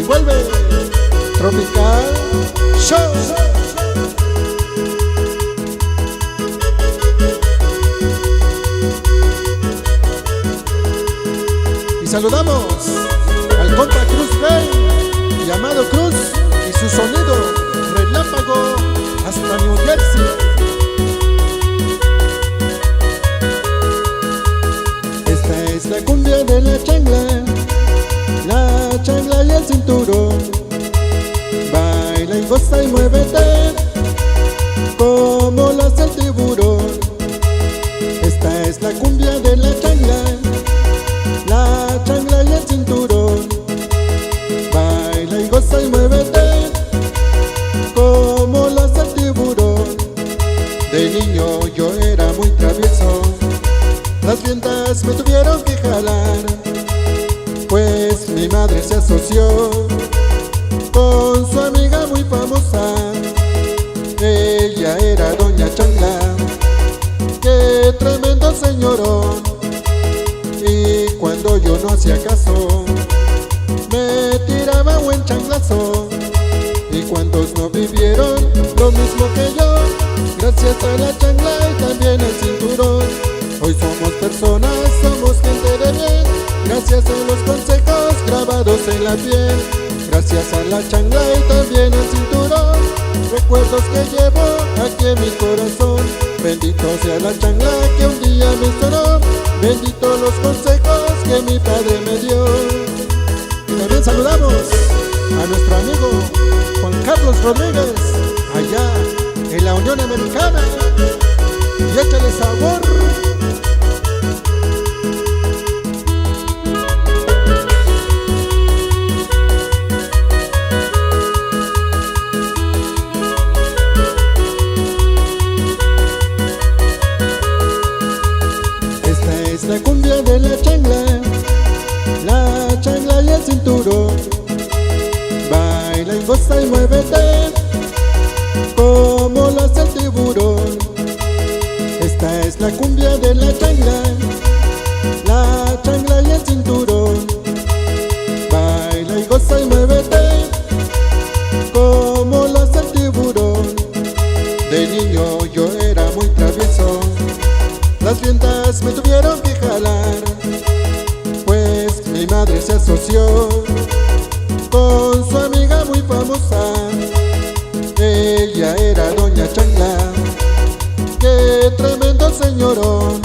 y vuelve Tropical Show. Y saludamos al compa Cruz Bay, llamado Cruz, y su sonido relámpago hasta New Jersey. Esta es la cumbia de la chancla y el cinturón. Baila y goza y muévete como lo hace el tiburón. Esta es la cumbia de la chancla y el cinturón. Baila y goza y muévete como lo hace el tiburón. De niño yo era muy travieso, las riendas me tuvieron que jalar, pues mi madre se asoció con su amiga muy famosa. Ella era Doña Chancla, qué tremendo señorón. Y cuando yo no hacía caso, me tiraba buen chanclazo. Y cuantos no vivieron lo mismo que yo, gracias a la chancla y también al cinturón. Hoy somos personas, somos gente de bien, gracias a los consejos grabados en la piel. Gracias a la chancla y también al cinturón, recuerdos que llevo aquí en mi corazón. Bendito sea la chancla que un día me sonó, bendito los consejos que mi padre me dio. Y también saludamos a nuestro amigo Juan Carlos Rodríguez, allá en la Unión Americana. Y échale sabor. La cumbia de la chancla y el cinturón. Baila y goza y muévete como lo hace el tiburón. Esta es la cumbia de la chancla y el cinturón. Baila y goza y muévete como lo hace el tiburón. De niño yo era muy travieso, las riendas me tuvieron que jalar, pues mi madre se asoció con su amiga muy famosa. Ella era Doña Chancla, qué tremendo señorón.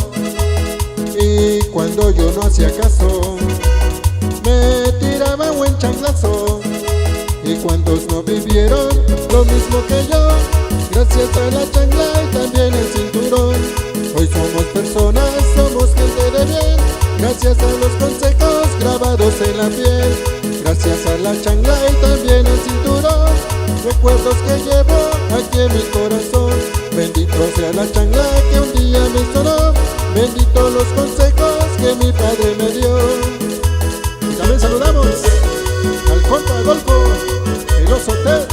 Y cuando yo no hacía caso, me tiraba buen chanclazo. Y cuantos no vivieron lo mismo que yo, gracias a la chancla y también el cinturón. Hoy somos personas, somos gente de bien, gracias a los consejos grabados en la piel. Gracias a la chancla y también al cinturón, recuerdos que llevo aquí en mi corazón. Bendito sea la chancla que un día me sonó, bendito los consejos que mi padre me dio. Y también saludamos al compa Adolfo, el Oso Ted,